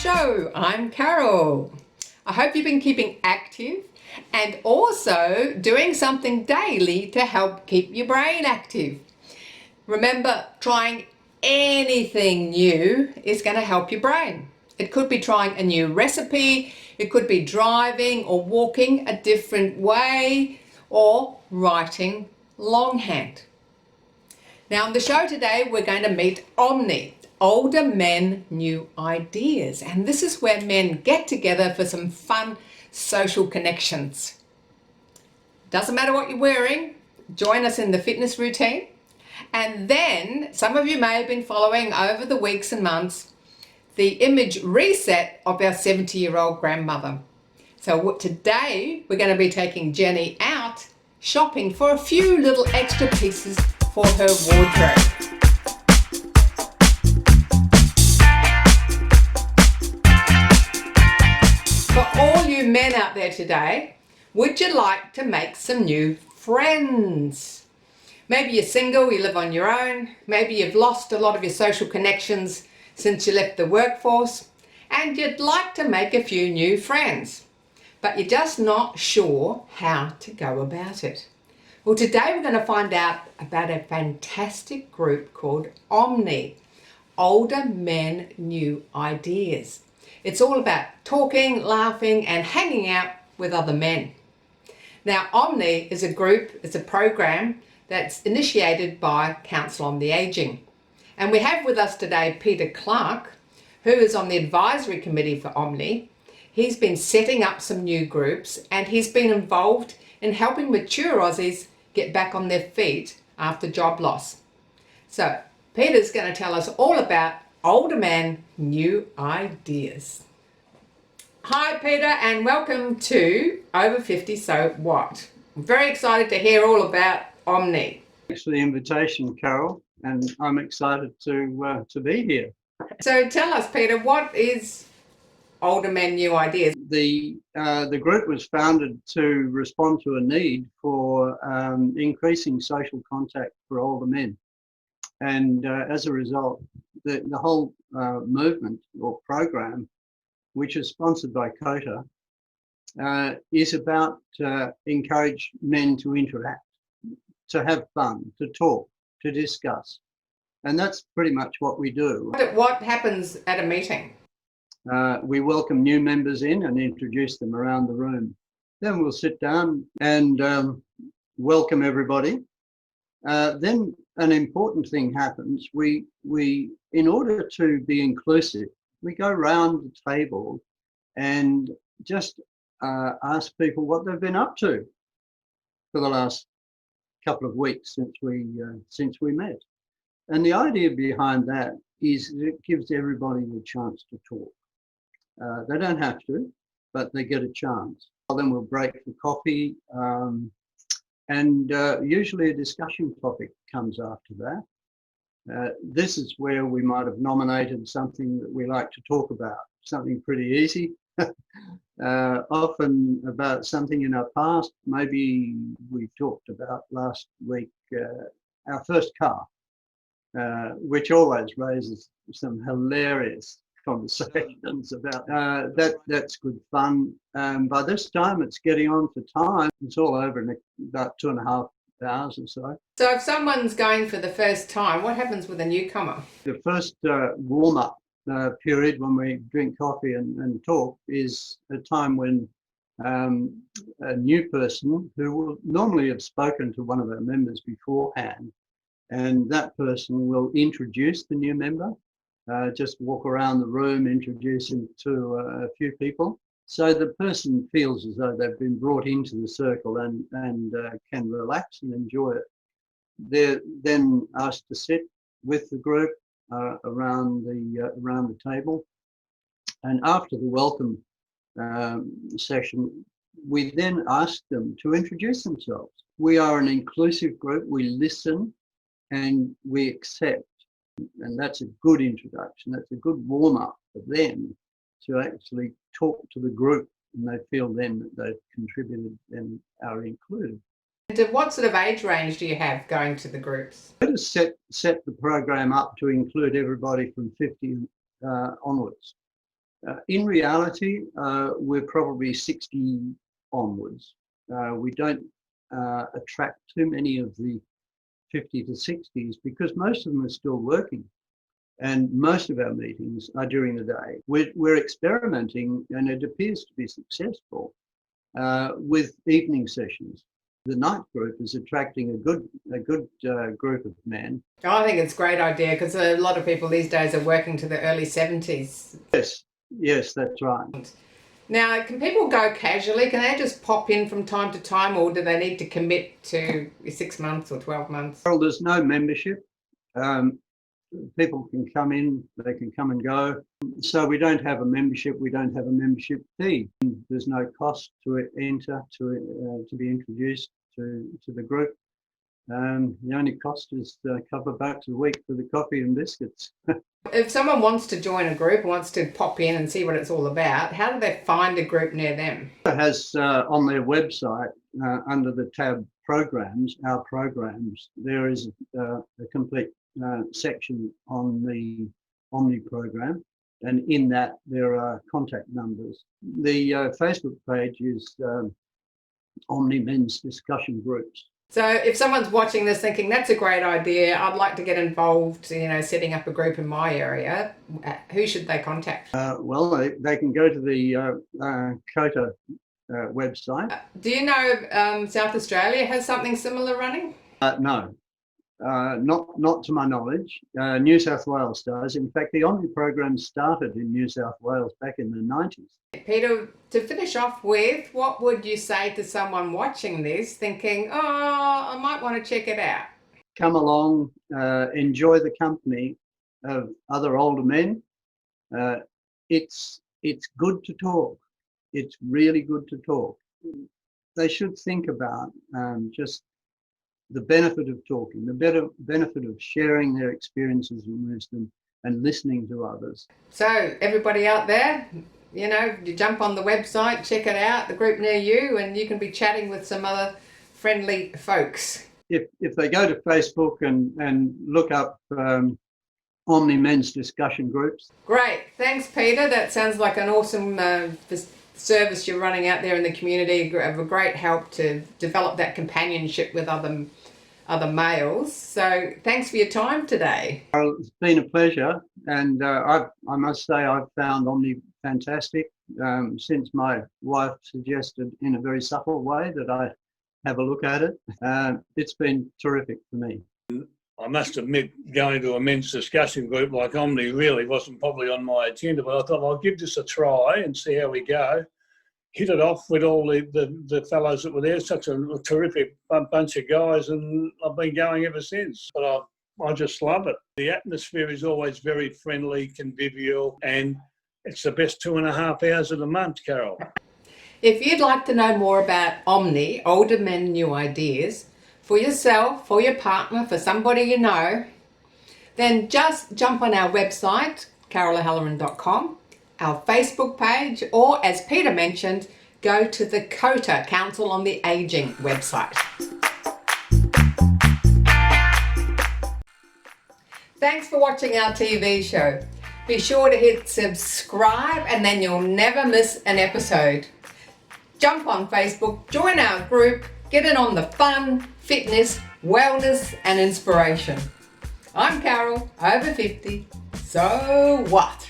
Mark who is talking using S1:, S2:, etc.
S1: show. I'm Carol. I hope you've been keeping active and also doing something daily to help keep your brain active. Remember, trying anything new is going to help your brain. It could be trying a new recipe, it could be driving or walking a different way, or writing longhand. Now on the show today, we're going to meet Omni, Older Men, New Ideas. And this is where men get together for some fun social connections. Doesn't matter what you're wearing, join us in the fitness routine. And then some of you may have been following over the weeks and months the image reset of our 70-year-old grandmother. So today we're going to be taking Jenny out shopping for a few little extra pieces for her wardrobe. For all you men out there today, would you like to make some new friends? Maybe you're single, you live on your own, maybe you've lost a lot of your social connections since you left the workforce, and you'd like to make a few new friends, but you're just not sure how to go about it. Well, today we're going to find out about a fantastic group called Omni, Older Men, New Ideas. It's all about talking, laughing, and hanging out with other men. Now, Omni is a group, it's a program that's initiated by Council on the Aging. And we have with us today Peter Clark, who is on the advisory committee for Omni. He's been setting up some new groups and he's been involved in helping mature Aussies get back on their feet after job loss. So Peter's going to tell us all about Older Men, New Ideas. Hi Peter, and welcome to Over 50 So What. I'm very excited to hear all about Omni.
S2: Thanks for the invitation, Carol, and I'm excited to be here.
S1: So tell us, Peter, what is Older Men, New Ideas?
S2: The group was founded to respond to a need for increasing social contact for older men, and as a result, the whole movement or program, which is sponsored by COTA, is about encourage men to interact, to have fun, to talk, to discuss. And that's pretty much what we do.
S1: What happens at a meeting?
S2: We welcome new members in and introduce them around the room. Then we'll sit down and welcome everybody. Then an important thing happens. We, in order to be inclusive, we go around the table and just ask people what they've been up to for the last couple of weeks since we met. And the idea behind that is that it gives everybody the chance to talk. They don't have to, but they get a chance. Then we'll break for coffee, and usually a discussion topic comes after that. This is where we might have nominated something that we like to talk about, something pretty easy. Often about something in our past. Maybe we talked about last week our first car, which always raises some hilarious conversations about that's good fun. By this time it's getting on for time. It's all over in about 2.5 hours or so.
S1: So if someone's going for the first time, what happens with a newcomer?
S2: The first warm-up period when we drink coffee and talk is a time when a new person who will normally have spoken to one of our members beforehand, and that person will introduce the new member, just walk around the room, introduce him to a few people. So the person feels as though they've been brought into the circle and can relax and enjoy it. They're then asked to sit with the group around the table, and after the welcome session, we then ask them to introduce themselves. We are an inclusive group. We listen and we accept, and that's a good introduction. That's a good warm-up for them to actually talk to the group, and they feel then that they've contributed and are included.
S1: And what sort of age range do you have going to the groups?
S2: Let us set the program up to include everybody from 50 onwards. In reality, we're probably 60 onwards. We don't attract too many of the 50 to 60s because most of them are still working. And most of our meetings are during the day. We're experimenting, and it appears to be successful, with evening sessions. The night group is attracting a good group of men.
S1: I think it's a great idea because a lot of people these days are working to the early 70s.
S2: Yes, that's right.
S1: Now, can people go casually? Can they just pop in from time to time, or do they need to commit to 6 months or 12 months?
S2: Well, there's no membership. People can come in, they can come and go. So we don't have a membership. We don't have a membership fee. There's no cost to enter, to be introduced to the group. The only cost is a couple of bucks a week for the coffee and biscuits.
S1: If someone wants to join a group, wants to pop in and see what it's all about, how do they find a group near them?
S2: It has on their website, under the tab programs, our programs, there is a complete section on the Omni program, and in that there are contact numbers. The Facebook page is Omni Men's Discussion Groups.
S1: So if someone's watching this thinking, that's a great idea, I'd like to get involved, setting up a group in my area, who should they contact?
S2: Well, they can go to the COTA website.
S1: Do you know South Australia has something similar running?
S2: No, not to my knowledge. New South Wales does. In fact, the Omni program started in New South Wales back in the 90s.
S1: Peter, to finish off with, what would you say to someone watching this thinking, I might want to check it out?
S2: Come along, enjoy the company of other older men. It's good to talk. It's really good to talk. They should think about just the benefit of talking, the benefit of sharing their experiences and wisdom and listening to others.
S1: So everybody out there, you jump on the website, check it out, the group near you, and you can be chatting with some other friendly folks.
S2: If they go to Facebook and look up Omni Men's Discussion Groups.
S1: Great. Thanks, Peter. That sounds like an awesome service you're running out there in the community, of a great help to develop that companionship with other males. So thanks for your time today.
S2: It's been a pleasure, and I must say I've found Omni fantastic since my wife suggested in a very subtle way that I have a look at it. It's been terrific for me.
S3: I must admit, going to a men's discussion group like Omni really wasn't probably on my agenda, but I thought I'll give this a try and see how we go. Hit it off with all the fellows that were there, such a terrific bunch of guys, and I've been going ever since. But I just love it. The atmosphere is always very friendly, convivial, and it's the best 2.5 hours of the month, Carol.
S1: If you'd like to know more about Omni, Older Men New Ideas, for yourself, for your partner, for somebody you know, then just jump on our website, carolahalloran.com, our Facebook page, or as Peter mentioned, go to the COTA, Council on the Aging website. Thanks for watching our TV show. Be sure to hit subscribe and then you'll never miss an episode. Jump on Facebook, join our group, get in on the fun, fitness, wellness and inspiration. I'm Carol, over 50. So what?